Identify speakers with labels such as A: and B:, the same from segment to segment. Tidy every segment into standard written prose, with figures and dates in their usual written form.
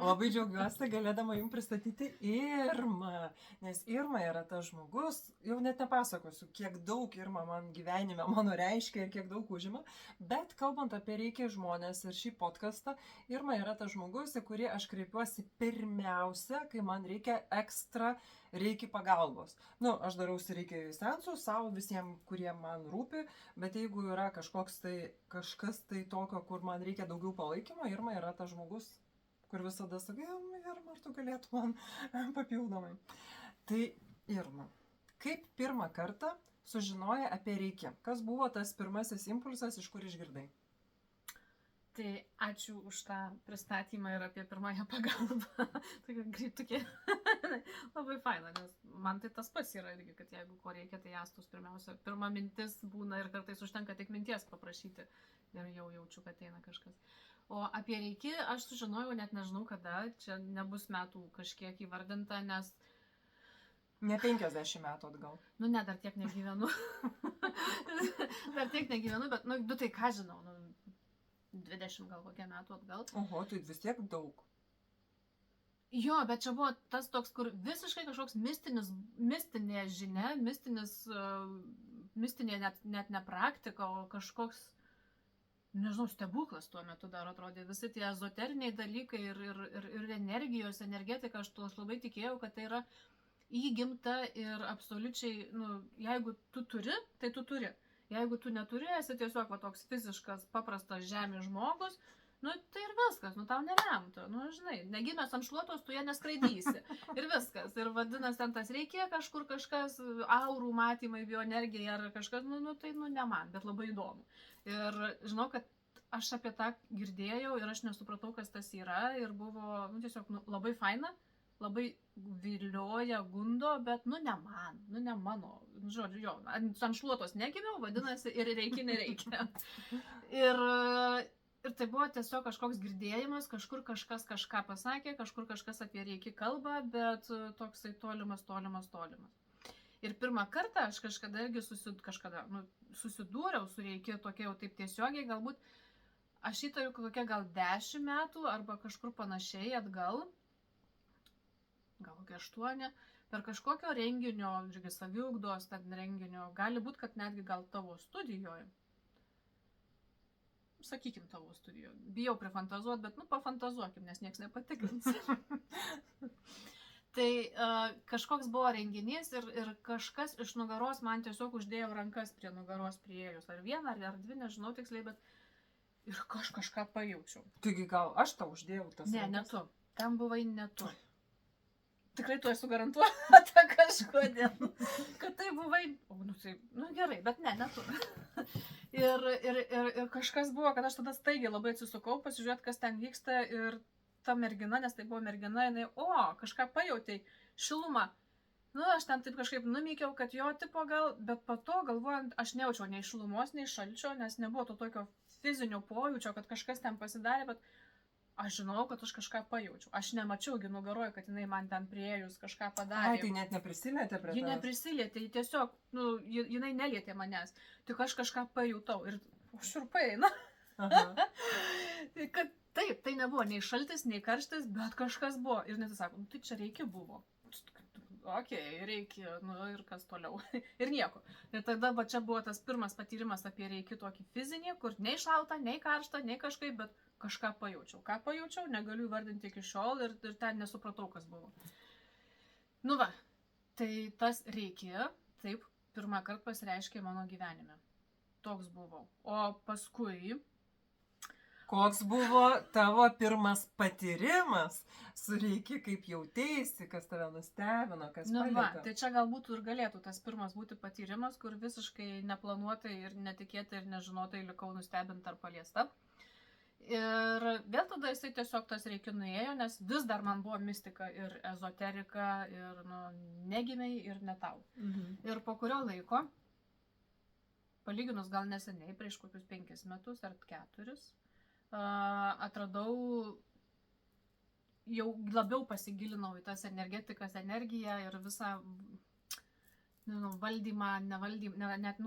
A: Labai džiaugiuosi galėdama jums pristatyti Irmą, nes Irma yra tas žmogus, jau net nepasakosiu, kiek daug Irma man gyvenime mano reiškia ir kiek daug užima, bet kalbant apie reikia žmonės ir šį podcastą, Irma yra tas žmogus, į kurį aš kreipiuosi pirmiausia, kai man reikia ekstra reikia pagalbos. Aš darausi reikia seansų savo visiems, kurie man rūpi, bet jeigu yra kažkas tai tokio, kur man reikia daugiau palaikymo, Irma yra tas žmogus, kur visada sakai, Irma, ar tu galėtum man papildomai. Tai Irma, kaip pirmą kartą sužinoja apie reikia? Kas buvo tas pirmasis impulsas, iš kur išgirdai?
B: Tai ačiū už tą pristatymą ir apie pirmąją pagalbą. Tokia greitukė. Labai faina, nes man tai tas pats yra irgi, kad jeigu ko reikia, tai astus pirmiausia. Pirma mintis būna ir kartais užtenka tik minties paprašyti ir jau jaučiu, kad eina kažkas. O apie reikį aš sužinojau, net nežinau kada, čia nebus metų kažkiek įvardinta, nes...
A: Ne 50 metų atgal.
B: Ne, dar tiek negyvenu. Bet, tai ką žinau, 20 gal kokie metų atgal.
A: Oho, tai vis tiek daug.
B: Jo, bet čia buvo tas toks, kur visiškai kažkoks mistinė žinia, mistinė net ne praktika, o kažkoks, nežinau, stebuklas tuo metu dar atrodė. Visi tie ezoteriniai dalykai ir energijos, energetika, aš labai tikėjau, kad tai yra įgimta ir absoliučiai, jeigu tu turi, tai tu turi. Jeigu tu neturi, esi tiesiog toks fiziškas, paprastas žemės žmogus, tai ir viskas, tau nelemta, žinai, negimęs ant šluotos, tu ją neskraidysi. Ir viskas. Ir vadinasi, ten tas reikia kažkur kažkas, aurų matymai, bioenergija ar kažkas, tai ne man, bet labai įdomu. Ir žinau, kad aš apie tą girdėjau ir aš nesupratau, kas tas yra ir buvo, tiesiog labai faina. Labai vilioja, gundo, bet ne man, ne mano. Žodžiu, jo, ant šluotos negimiau, vadinasi, ir nereikia. Ir tai buvo tiesiog kažkoks girdėjimas, kažkur kažkas kažką pasakė, kažkur kažkas apie reikį kalbą, bet toksai tolimas. Ir pirmą kartą aš kažkada irgi susidūriau su reikį tokia jau taip tiesiogiai, galbūt aš įtariu kokia gal 10 metų arba kažkur panašiai atgal. Gal kokia 8, per kažkokio renginio, saviugdos renginio, gali būti, kad netgi gal tavo studijoje. Sakykim tavo studijoje. Bijau prifantazuoti, bet pafantazuokim, nes nieks nepatikrins. Tai kažkoks buvo renginys ir kažkas iš nugaros man tiesiog uždėjo rankas prie nugaros priėjus. Ar vieną, ar dvi, nežinau tiksliai, bet ir kažką pajaučiau.
A: Taigi gal aš tau uždėjau tas rankas?
B: Ne tu. Ten buvai ne tu. Tikrai tu esu garantuota kažkodėl, kad tai buvai, gerai, bet ne tu. Ir kažkas buvo, kad aš tada staigiai labai atsisukau, pasižiūrėt, kas ten vyksta ir ta mergina, nes tai buvo mergina, jinai, kažką pajautai, šilumą. Aš ten taip kažkaip numykiau, kad jo tipo gal, bet po to galvojant, aš nejaučiau nei šilumos, nei šalčio, nes nebuvo to tokio fizinio pojūčio, kad kažkas ten pasidarė, bet aš žinau, kad aš kažką pajaučiau. Aš nemačiaugi nugaroju, kad jinai man ten priėjus kažką padarė.
A: Tai net neprisilietė prie tavęs?
B: Ji neprisilietė, ji tiesiog, jinai nelietė manęs. Tik aš kažką pajutau ir šiurpai eina. Kad taip, tai nebuvo nei šaltis, nei karštis, bet kažkas buvo. Ir net sako, tai čia reikia buvo. Reikia, ir kas toliau. Ir nieko. Ir tada čia buvo tas pirmas patyrimas apie reikį tokį fizinį, kur nei šalta, nei karšta, nei kažkaip, bet kažką pajaučiau. Ką pajaučiau, negaliu įvardinti iki šiol ir ten nesupratau, kas buvo. Tai tas reikėjo, taip, pirmą kartą pasireiškė mano gyvenime. Toks buvau. O paskui...
A: Koks buvo tavo pirmas patyrimas su reiki, kaip jautėsi, kas tave nustebino, kas palietė?
B: Tai čia galbūt ir galėtų tas pirmas būti patyrimas, kur visiškai neplanuotai ir netikėtai ir nežinotai likau nustebinta ar paliesta. Ir vėl tada jisai tiesiog tas reiki nuėjo, nes vis dar man buvo mistika ir ezoterika, ir negimiai, ir ne tau. Ir po kurio laiko, palyginus gal neseniai, prieš kokius 5 metus ar 4, atradau, jau labiau pasigilinau į tas energetikas, energiją ir visą valdymą, nevaldymą, net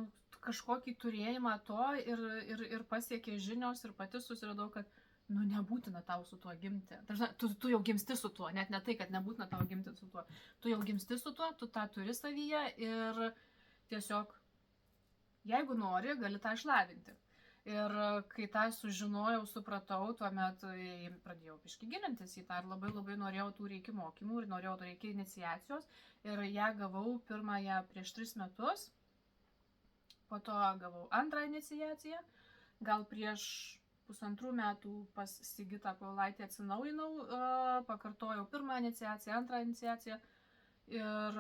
B: kažkokį turėjimą to ir pasiekė žinios ir pati susiradau, kad nu, nebūtina tau su tuo gimti. Tu jau gimsti su tuo, net ne tai, kad nebūtina tau gimti su tuo. Tu jau gimsti su tuo, tu tą turi savyje ir tiesiog, jeigu nori, gali tą išlavinti. Ir kai tą sužinojau, supratau, tuomet pradėjau biškį gilintis į tą ir labai labai norėjau tų reikia mokymų ir norėjau tų reikia iniciacijos. Ir ją gavau pirmąją prieš 3 metus, po to gavau antrą iniciaciją, gal prieš 1,5 metų pas Sigitą Paulaitį atsinaujinau, pakartojau pirmą iniciaciją, antrą iniciaciją ir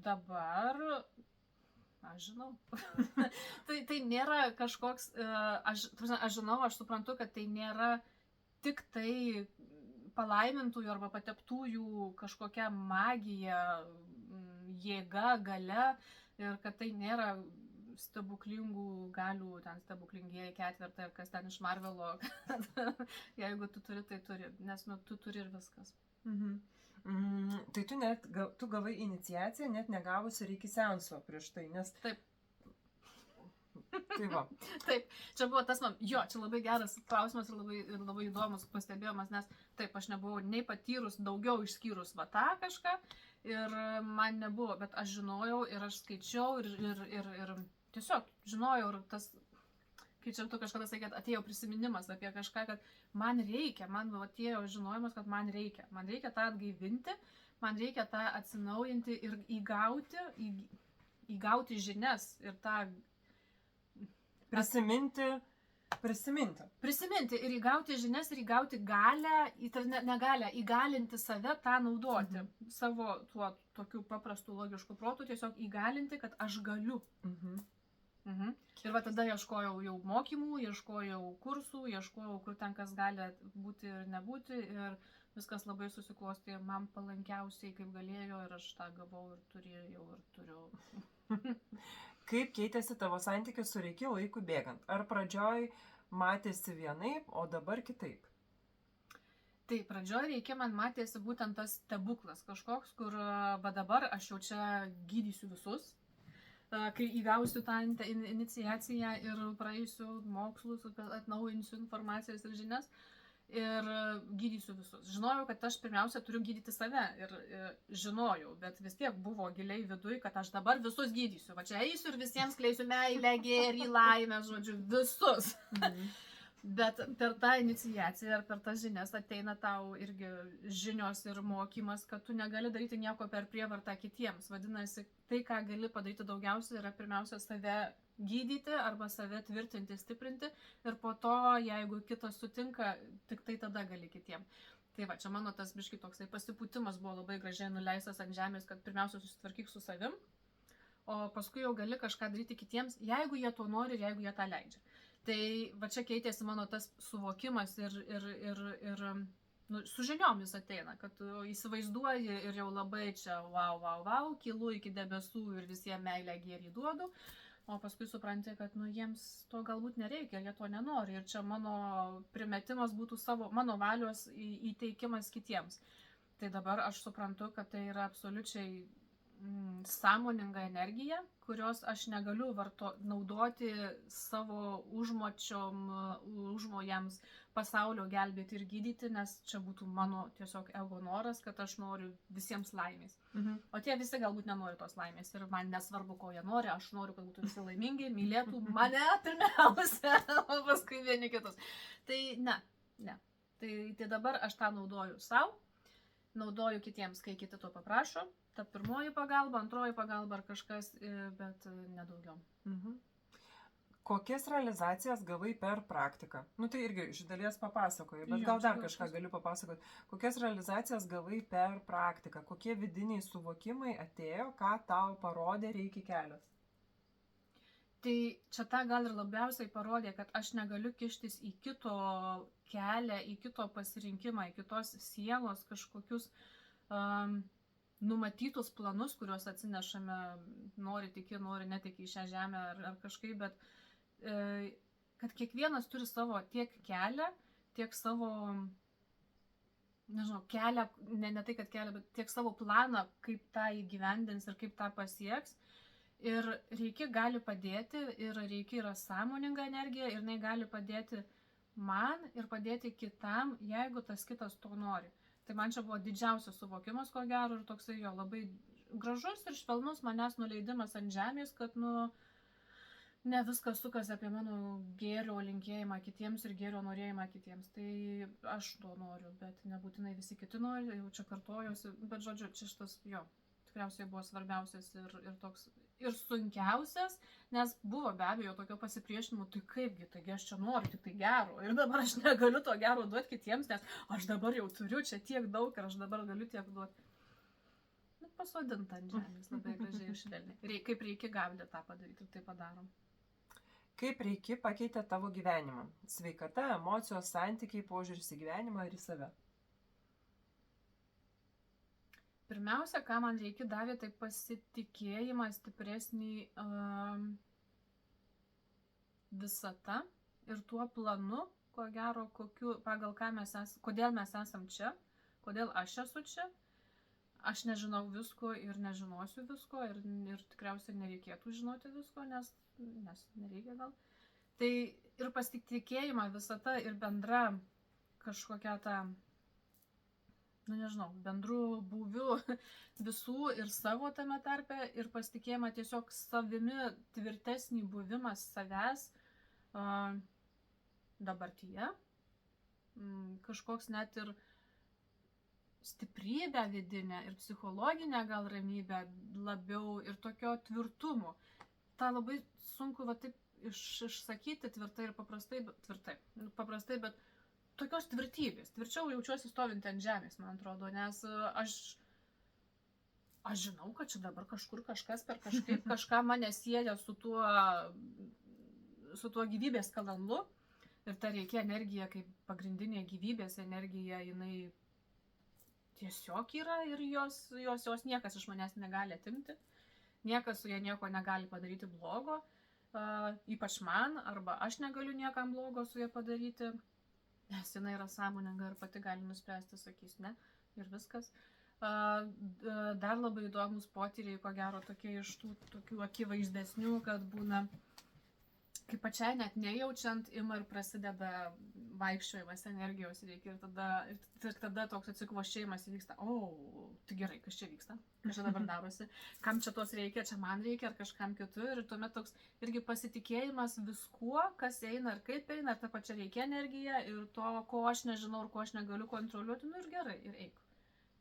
B: dabar, aš žinau, tai nėra kažkoks, aš žinau, aš suprantu, kad tai nėra tik tai palaimintųjų arba pateptųjų kažkokia magija, jėga, galia ir kad tai nėra stebuklingų galių, ten stebuklingieji ketvertai, kas ten iš Marvelo, jeigu tu turi, tai turi, nes nu, tu turi ir viskas.
A: Tai tu gavai iniciaciją, net negavusi reikia seanso prieš tai, nes...
B: Taip.
A: Tai va.
B: Taip, čia buvo tas man, čia labai geras klausimas ir labai įdomus pastebėjimas, nes taip, aš nebuvau nei patyrus daugiau išskyrus va tą kažką ir man nebuvo, bet aš žinojau ir aš skaičiau ir tiesiog žinojau ir tas, kai čia tu kažkada sakėt, atėjo prisiminimas apie kažką, kad man reikia, man atėjo žinojimas, kad man reikia tą atgaivinti, man reikia tą atsinaujinti ir įgauti žinias ir tą Prisiminti ir įgauti žinias ir įgauti galę, įgalinti save tą naudoti. Savo tuo tokiu paprastu logišku protu tiesiog įgalinti, kad aš galiu. Ir va tada ieškojau jau mokymų, ieškojau kursų, ieškojau, kur ten kas gali būti ir nebūti ir viskas labai susiklostė man palankiausiai, kaip galėjo ir aš tą gavau ir turėjau ir turiu.
A: Kaip keitėsi tavo santykis su reiki laikui bėgant? Ar pradžioj matėsi vienaip, o dabar kitaip?
B: Tai pradžioj reikia man matėsi būtent tas stebuklas kažkoks, kur va dabar aš jau čia gydysiu visus, kai įgausiu tą iniciaciją ir praeisiu mokslus, atnaujinsiu informacijas ir žinias ir gydysiu visus. Žinojau, kad aš pirmiausia turiu gydyti save ir žinojau, bet vis tiek buvo giliai viduj, kad aš dabar visus gydysiu. Va čia eisiu ir visiems kleisiu meilę, gėrį, laimę, žodžiu, visus. Bet per tą iniciaciją ir per tas žinias ateina tau irgi žinios ir mokymas, kad tu negali daryti nieko per prievartą kitiems. Vadinasi, tai, ką gali padaryti daugiausiai, yra pirmiausia save gydyti arba save tvirtinti, stiprinti ir po to, jeigu kitas sutinka, tik tai tada gali kitiem. Tai va, čia mano tas biški toksai pasipūtimas buvo labai gražiai nuleistas ant žemės, kad pirmiausia susitvarkyk su savim, o paskui jau gali kažką daryti kitiems, jeigu jie to nori ir jeigu jie tą leidžia. Tai va čia keitėsi mano tas suvokimas ir nu, su žiniomis ateina, kad tu įsivaizduoji ir jau labai čia wow, kilu iki debesų ir visiems meilę gėrį duodu, o paskui supranti, kad nu, jiems to galbūt nereikia, jie to nenori ir čia mano primetimas būtų mano valios įteikimas kitiems. Tai dabar aš suprantu, kad tai yra absoliučiai sąmoninga energija, kurios aš negaliu naudoti savo užmojams pasaulio gelbėti ir gydyti, nes čia būtų mano tiesiog ego noras, kad aš noriu visiems laimės. O tie visi galbūt nenori tos laimės ir man nesvarbu, ko jie nori, aš noriu, kad būtų visi laimingi, mylėtų mane pirmiausia, o paskui vieni kitus. Tai ne. Tai dabar aš tą naudoju savo, naudoju kitiems, kai kiti to paprašo. Ta pirmoji pagalba, antroji pagalba ar kažkas, bet nedaugiau.
A: Kokias realizacijas gavai per praktiką? Nu tai irgi iš dalies papasakojai, bet gal dar kažką galiu papasakoti. Kokias realizacijas gavai per praktiką? Kokie vidiniai suvokimai atėjo, ką tau parodė reikia kelias?
B: Tai čia tą gal ir labiausiai parodė, kad aš negaliu kištis į kito kelią, į kito pasirinkimą, į kitos sielos kažkokius numatytus planus, kuriuos atsinešame, nori tiki, nori netiki į šią žemę ar kažkaip, bet kad kiekvienas turi savo tiek kelią, tiek savo, nežinau, kelią, ne tai kad kelią, bet tiek savo planą, kaip tą įgyvendins ir kaip tą pasieks. Ir reikia gali padėti, ir reikia yra sąmoninga energija, ir jinai gali padėti man ir padėti kitam, jeigu tas kitas to nori. Tai man čia buvo didžiausias suvokimas, ko gero, ir toksai jo labai gražus ir švelnus manęs nuleidimas ant žemės, kad, ne viskas sukasi apie mano gėrio linkėjimą kitiems ir gėrio norėjimą kitiems. Tai aš to noriu, bet nebūtinai visi kiti nori, jau čia kartojosi, bet žodžiu, čia šitas, tikriausiai buvo svarbiausias ir toks, ir sunkiausias, nes buvo be abejo tokio pasipriešinimo, tai kaipgi, taigi aš čia noriu tik tai gero, ir dabar aš negaliu to gero duoti kitiems, nes aš dabar jau turiu čia tiek daug ir aš dabar galiu tiek duoti. Pasodinta ant žemės, labai gražiai ir švelniai. Kaip reikia gavdė tą padaryti ir tai padarom.
A: Kaip reikia pakeitė tavo gyvenimą? Sveikata, emocijos, santykiai, požiūris į gyvenimą ir į save.
B: Pirmiausia, ką man reikia davė, tai pasitikėjimą stipresnį visata ir tuo planu, ko gero, pagal ką kodėl mes esam čia, kodėl aš esu čia. Aš nežinau visko ir nežinosiu visko ir tikriausiai nereikėtų žinoti visko, nes nereikia gal. Tai ir pasitikėjimą visata ir bendra kažkokia ta, bendrų būvių visų ir savo tame tarpe ir pasitikėjimą tiesiog savimi tvirtesnį buvimas savęs dabartyje. Kažkoks net ir stiprybę vidinę ir psichologinę gal ramybę labiau ir tokio tvirtumo. Ta labai sunku taip išsakyti tvirtai ir paprastai, bet tokios tvirtybės. Tvirčiau jaučiuosi stovinti ant žemės, man atrodo, nes aš žinau, kad čia dabar kažkur kažkas per kažką mane sieja su tuo gyvybės kanalu ir ta reikia energija kaip pagrindinė gyvybės energija, jinai tiesiog yra ir jos niekas iš manęs negali atimti. Niekas su ja nieko negali padaryti blogo, ypač man, arba aš negaliu niekam blogo su ja padaryti, nes jinai yra sąmoninga ir pati gali nuspręsti, sakys ne, ir viskas. Dar labai įdomus potyriai, ko gero, tokie iš tų tokių akivaizdesnių, kad būna, kaip pačiai net nejaučiant, ima ir prasideda vaikščiojimas energijos reikia ir tada toks atsikvošėjimas įvyksta. Tai gerai, kas čia vyksta? Kas čia dabar darosi? Kam čia tos reikia? Čia man reikia ar kažkam kitur? Ir tuomet toks irgi pasitikėjimas viskuo, kas eina ir kaip eina, ir ta pačia reikia energija ir to, ko aš nežinau ir ko aš negaliu kontroliuoti, ir gerai, ir eik.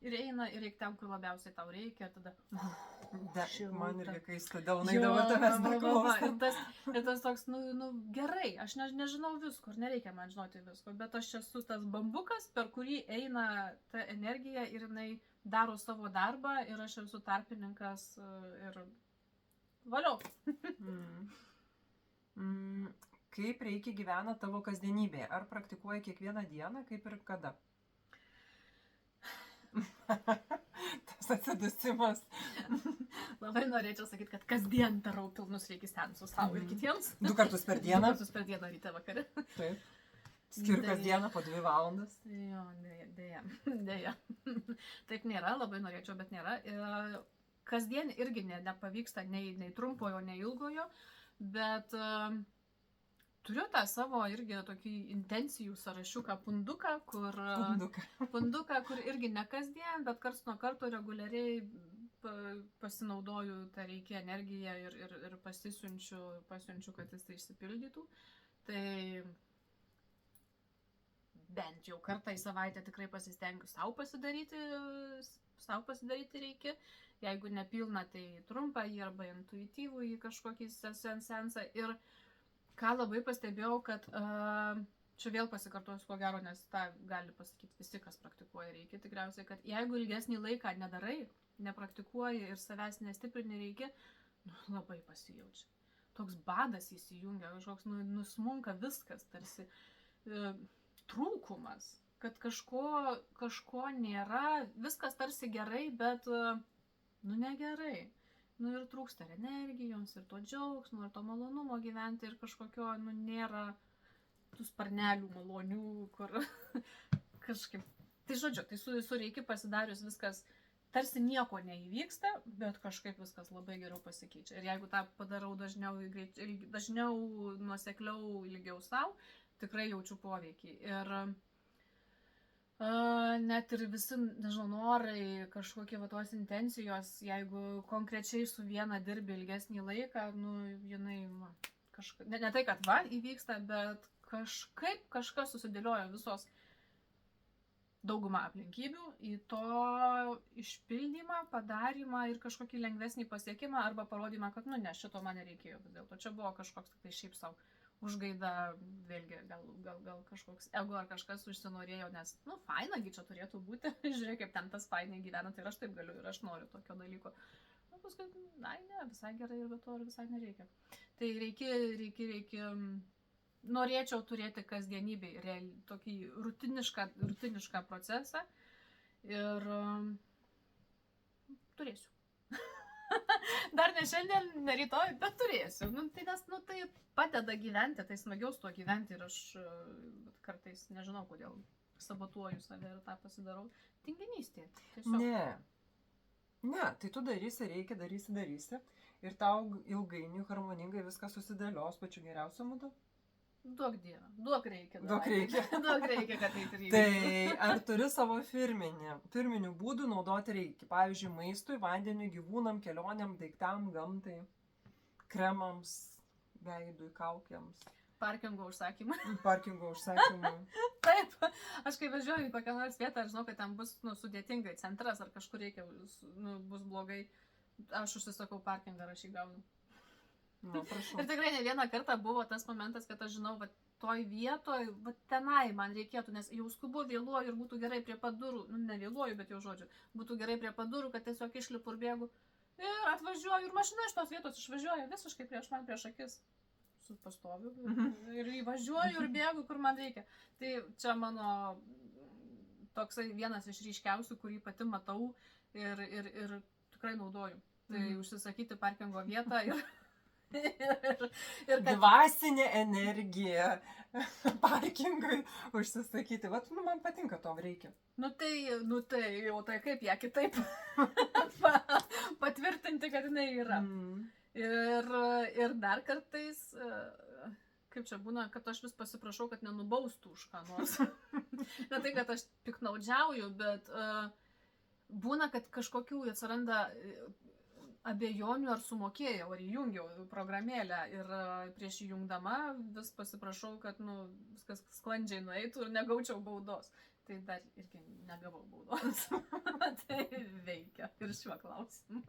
B: Ir eina, ir reikia ten, kur labiausiai tau reikia, ir tada...
A: Man irgi kaista delnai dabar tavęs neklauso.
B: Ir tas toks, gerai, aš nežinau visko, ir nereikia man žinoti visko, bet aš esu tas bambukas, per kurį eina ta energija ir jinai daro savo darbą ir aš esu tarpininkas ir valiau.
A: Kaip reikia gyvena tavo kasdienybėje? Ar praktikuoji kiekvieną dieną, kaip ir kada? Tas atsidusimas.
B: Labai norėčiau sakyti, kad kasdien darau pilnus reikis seansus savo ir kitiems.
A: 2 kartus per dieną?
B: 2 kartus per dieną, ryte vakare.
A: Taip. Skiriu kasdieną po 2 valandas.
B: Jo, dėja. Taip nėra, labai norėčiau, bet nėra. Kasdien irgi nepavyksta nei trumpojo, nei ilgojo, bet... Turiu tą savo irgi tokį intencijų sąrašiuką punduką, kur irgi ne kasdien, bet karts nuo karto reguliariai pasinaudoju tą reikia energiją ir pasiunčiu, kad jis tai išsipildytų. Tai bent jau kartą į savaitę tikrai pasistengiu sau pasidaryti reikia. Jeigu nepilna, tai trumpą jį arba intuityvų į kažkokį sensą. Ir ką labai pastebėjau, kad čia vėl pasikartosiu ko gero, nes tą gali pasakyti visi, kas praktikuoja reikia tikriausiai, kad jeigu ilgesnį laiką nedarai, nepraktikuoji ir savęs nestiprini reikia, labai pasijaučia. Toks badas įsijungia, kažkoks nusmunka viskas, tarsi trūkumas, kad kažko nėra, viskas tarsi gerai, bet negerai. Ir trūksta ir energijos, ir to džiaugsmo, ir to malonumo gyventi, ir kažkokio, nėra tų sparnelių malonių, kur kažkaip. Tai žodžiu, tai su reikia pasidarius viskas, tarsi nieko neįvyksta, bet kažkaip viskas labai geriau pasikeičia. Ir jeigu tą padarau dažniau, nuosekliau, ilgiau savo, tikrai jaučiu poveikį. Ir net ir visi, nežinau, norai, kažkokie va tos intencijos, jeigu konkrečiai su viena dirbi ilgesnį laiką, nu, jinai, ne tai, kad va įvyksta, bet kažkaip kažkas susidėliojo visos daugumą aplinkybių į to išpildymą, padarymą ir kažkokį lengvesnį pasiekimą arba parodymą, kad, nu, ne, šito man nereikėjo vis dėlto. Čia buvo kažkoks tik tai šiaip savo užgaida, vėlgi, gal kažkoks ego ar kažkas užsinorėjo, nes, nu, fainagi čia turėtų būti, žiūrėk, kaip ten tas fainai gyvena, tai ir aš taip galiu, ir aš noriu tokio dalyko. Nu, paskui, na, ne, visai gerai ir be to, ir visai nereikia. Tai reikia, norėčiau turėti kasdienybėj tokį rutinišką procesą ir turėsiu. Dar ne šiandien, ne rytoj, bet turėsiu. Nu, tai nes, nu, tai padeda gyventi, tai smagiau su tuo gyventi ir aš kartais nežinau, kodėl sabotuoju save ir tą pasidarau. Tinginystė. Tiesiog.
A: Ne, tai tu darysi ir tau ilgainiui harmoningai viskas susidėlios pačiu geriausiu būdu.
B: Duok Dievą, duok reikia.
A: Duok reikia,
B: kad tai reikia.
A: Tai ar turi savo firminių būdų naudoti reikia? Pavyzdžiui, maistui, vandeniui, gyvūnam, kelionėm, daiktam, gamtai, kremams, veidui, kaukiams.
B: Parkingo užsakymą. Taip, aš kai važiuoju į kokią nors vietą, aš žinau, kad ten bus sudėtingai centras ar kažkur reikia, bus blogai, aš užsisakau parkingą, aš jį gaunu.
A: Nu, prašau.
B: Ir tikrai ne vieną kartą buvo tas momentas, kad aš žinau, va, toj vietoj, va, tenai man reikėtų, nes jau skubu, vėluoju ir būtų gerai prie pat durų, nu, ne vėluoju, bet jau žodžiu, būtų gerai prie pat durų, kad tiesiog išlipu ir bėgu. Ir atvažiuoju, ir mašina iš tos vietos išvažiuoja visiškai prieš akis. Pastoviu ir įvažiuoju ir bėgu, kur man reikia. Tai čia mano toksai vienas iš ryškiausių, kurį pati matau ir tikrai naudoju. Tai užsisakyti parkingo vietą ir kad...
A: Dvasinė energija parkingui užsisakyti. Vat, nu, man patinka, to reikia.
B: Nu tai, jau tai kaip ją kitaip patvirtinti, kad jinai yra. Ir dar kartais, kaip čia būna, kad aš vis pasiprašau, kad nenubaustų už ką nors. Ne tai, kad aš piknaudžiauju, bet būna, kad kažkokių atsiranda abejonių ar sumokėjau, ar įjungiau programėlę ir prieš įjungdama vis pasiprašau, kad viskas sklandžiai nueitų ir negaučiau baudos. Tai dar irgi negavau baudos. Tai veikia ir šiuo klausimu.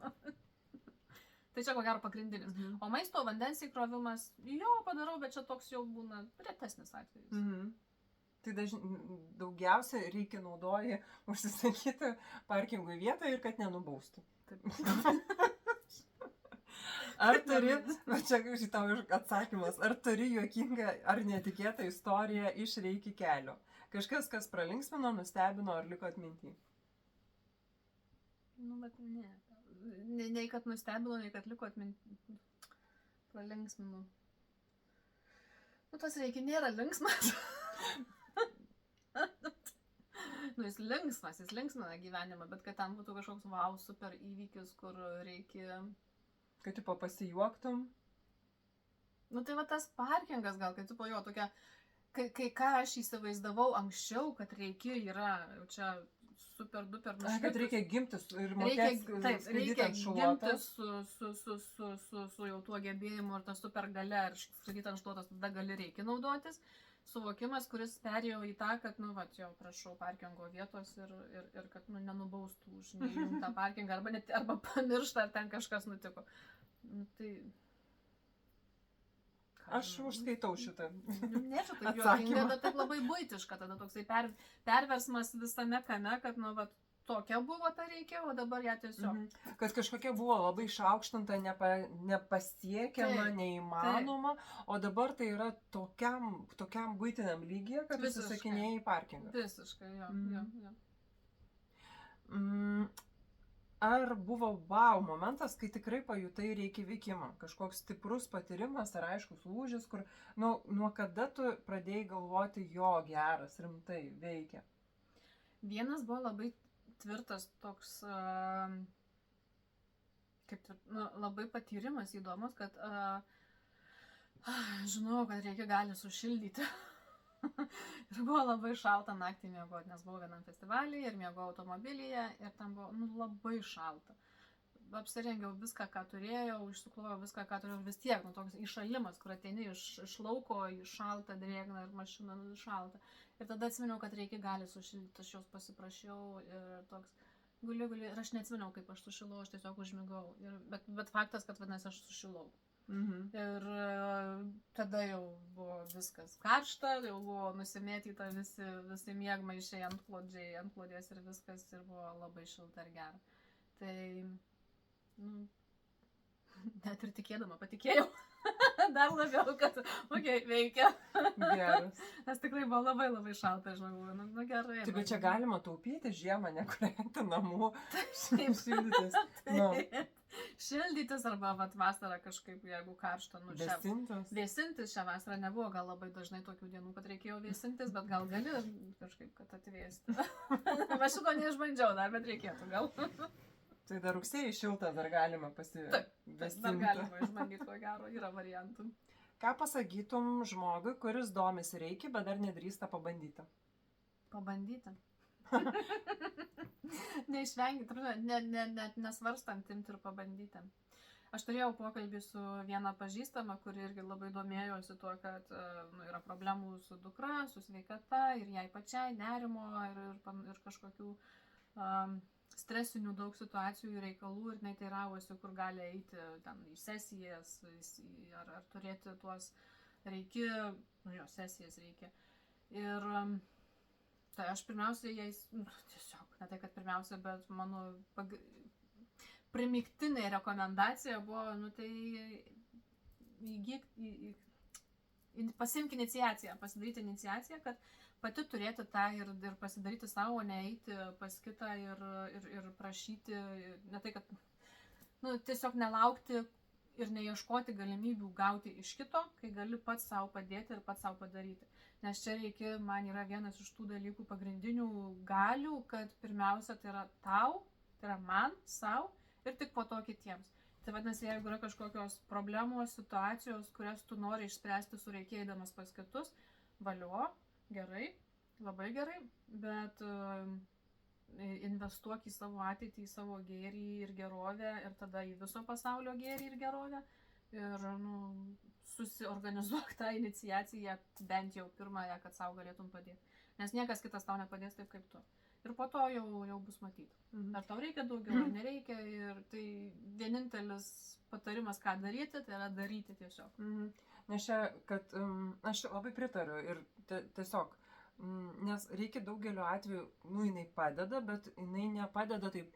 B: Tai čia ko gero pagrindinis. O maisto vandens įkrovimas, jo padarau, bet čia toks jau būna retesnis atvejis.
A: Tai daugiausia reikia naudoji užsisakyti parkingui vietą ir kad nenubaustų. Ar turi, čia šitau atsakymas, ar turi juokingą ar netikėtą istoriją iš Reiki kelio? Kažkas, kas pralinksmino, nustebino ar liko atminty?
B: Nu, bet ne. Nei kad nustebino, nei kad liko atminty. Pralinksmino. Nu, tas Reiki nėra linksmas. Jis linksmina gyvenimą, bet kad ten būtų kažkoks wow, super įvykis, kur reikia...
A: Kad tu pasijuoktum?
B: Nu tai va tas parkingas gal, kad tu po jo tokia, kai ką aš įsivaizdavau anksčiau, kad reikia yra jau čia super duper nušvitus.
A: Kad reikia gimtis ir mokėti skraidyti ant šluotos.
B: Su jau tuo gebėjimu ir ta super galia ir skraidyti ant šluotos, tada gali reikia naudotis. Suvokimas, kuris perėjo į tą, kad, nu, va, jau prašau parkingo vietos ir kad, nu, nenubaustų už neįjungtą parkingą arba pamiršta, ar ten kažkas nutiko. Nu, tai...
A: Aš užskaitau šitą
B: Nežinau, taip juokinga, bet taip labai buitiška, tada toksai perversmas visame kame, kad, nu, va, tokia buvo ta reikia, o dabar ją tiesiog.
A: Kad kažkokia buvo labai išaukštinta, nepasiekiama, neįmanoma, o dabar tai yra tokiam buitiniam lygyje, kad užsisakinėjai parkingą.
B: Visiškai, jo.
A: Ar buvo wow momentas, kai tikrai pajutai Reiki veikimą? Kažkoks stiprus patyrimas ar aiškus lūžis, kur nuo kada tu pradėjai galvoti, jo, geras, rimtai, veikia?
B: Vienas buvo labai tvirtas toks, labai patyrimas įdomus, kad žinau, kad Reiki gali sušildyti. Ir buvo labai šalta naktį miegoti, nes buvau vienam festivalyje ir miegojau automobilyje ir ten buvo labai šalta. Apsirengiau viską, ką turėjau, išsiklojau viską, ką turėjau, vis tiek, toks iššalimas, kur ateini iš lauko, į šaltą, drėgną ir mašiną šaltą. Ir tada atsiminiau, kad reikia gali sušilti, aš jos pasiprašiau ir toks guli, ir aš neatsiminiau, kaip aš sušilau, aš tiesiog užmigau. Bet faktas, kad vadinasi, aš sušilau. Ir tada jau buvo viskas karšta, jau buvo nusimėtyta visi miegmaišiai antklodės ir viskas, ir buvo labai šilta ir gera. Tai, net ir tikėdama patikėjau. Dar labiau, kad, veikia.
A: Geras.
B: Nes tikrai buvo labai labai šalta, žinau, gerai.
A: Taip, bet čia galima taupyti žiemą, nekurianti namų,
B: Taip.
A: šildytis.
B: Šildytis arba vasarą kažkaip, jeigu karšta, vėsintis šią vasarą nebuvo, gal labai dažnai tokių dienų, kad reikėjo vėsintis, bet gal gali kažkaip, kad atvėsti. Va šito neišbandžiau dar, bet reikėtų gal.
A: Tai dar rugsėjai šiltas, dar galima pasivėsinti.
B: Dar galima išbandyti, ko gero, yra variantų.
A: Ką pasakytum žmogui, kuris domisi reiki, bet dar nedrįsta pabandyti?
B: Pabandyti? Neišvengti, net nesvarstant imti ir pabandyti. Aš turėjau pokalbį su viena pažįstama, kuri irgi labai domėjosi tuo, kad yra problemų su dukra, su sveikata ir jai pačiai nerimo ir kažkokių stresinių daug situacijų ir reikalų ir neteiravosi, kur gali eiti ten į sesijas ar turėti tuos sesijas reikia. Ir tai aš pirmiausia jais, tiesiog, ne tai, kad pirmiausia, bet mano primygtinė rekomendacija buvo, pasimk iniciaciją, pasidaryti iniciaciją, kad pati turėti tą ir pasidaryti savo, neeiti pas kitą ir prašyti, ne tai, kad, tiesiog nelaukti ir neieškoti galimybių gauti iš kito, kai gali pats savo padėti ir pats savo padaryti. Nes čia man yra vienas iš tų dalykų pagrindinių galių, kad pirmiausia tai yra tau, tai yra man, savo ir tik po to kitiems. Tai vadinasi, jeigu yra kažkokios problemos, situacijos, kurias tu nori išspręsti su reikėdamas pas kitus, valio, gerai, labai gerai, bet investuok į savo ateitį, į savo gėrį ir gerovę ir tada į viso pasaulio gėrį ir gerovę ir susiorganizuok tą iniciaciją bent jau pirmąją, kad savo galėtum padėti. Nes niekas kitas tau nepadės taip kaip tu. Ir po to jau bus matyti. Ar tau reikia daugiau, ar nereikia. Ir tai vienintelis patarimas, ką daryti, tai yra daryti tiesiog.
A: Nes čia, kad aš labai pritariu ir tiesiog, nes reikia daugeliu atveju, jinai padeda, bet jinai nepadeda taip,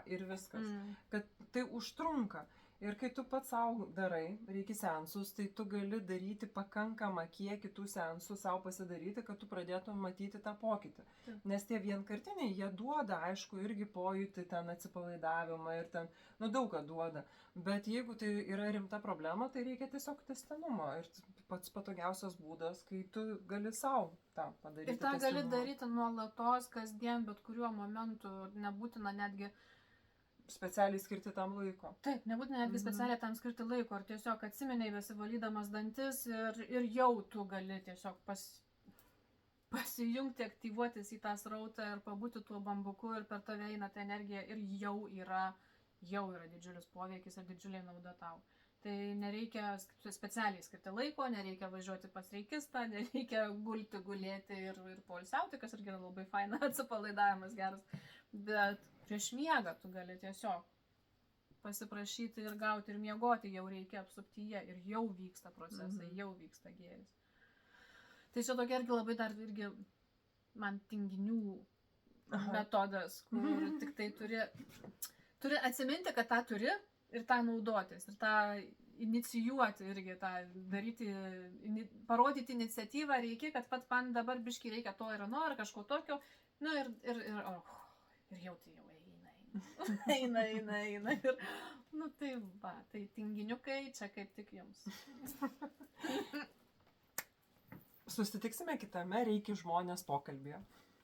A: ir viskas. Kad tai užtrunka. Ir kai tu pats savo darai, reikia seansus, tai tu gali daryti pakankamą kiekį tų seansų savo pasidaryti, kad tu pradėtum matyti tą pokytį. Nes tie vienkartiniai, jie duoda, aišku, irgi pojūtį, ten atsipalaidavimą ir ten, daug ką duoda. Bet jeigu tai yra rimta problema, tai reikia tiesiog tęstinumo. Ir pats patogiausias būdas, kai tu gali savo tą padaryti.
B: Ir tą gali daryti nuolatos, kasdien, bet kuriuo momentu, nebūtina netgi
A: specialiai skirti tam laiko.
B: Taip, nebūtina netgi specialiai tam skirti laiko. Ir tiesiog atsiminiai besivalydamas dantis ir jau tu gali tiesiog pasijungti, aktyvuotis į tą srautą ir pabūti tuo bambuku ir per tave eina ta energija ir jau yra didžiulis poveikis ir didžiulė nauda tau. Tai nereikia specialiai skirti laiko, nereikia važiuoti pas reikistą, nereikia gulėti ir poilsiauti, kas irgi yra labai faina, atsipalaidavimas geras. Bet prieš miegą tu gali tiesiog pasiprašyti ir gauti ir miegoti, jau reikia apsuptyje ir jau vyksta procesai, jau vyksta gėris. Tai čia tokia irgi labai dar man tinginių metodas, kur tik tai turi atsiminti, kad tą turi ir tą naudotis, ir tą inicijuoti irgi, tą daryti, parodyti iniciatyvą reikia, kad pat man dabar biškai reikia to ir ano, ar kažko tokio, ir jau tai eina. Ir, tai tinginiukai čia kaip tik jums.
A: Susitiksime kitame Reiki žmonės pokalbyje.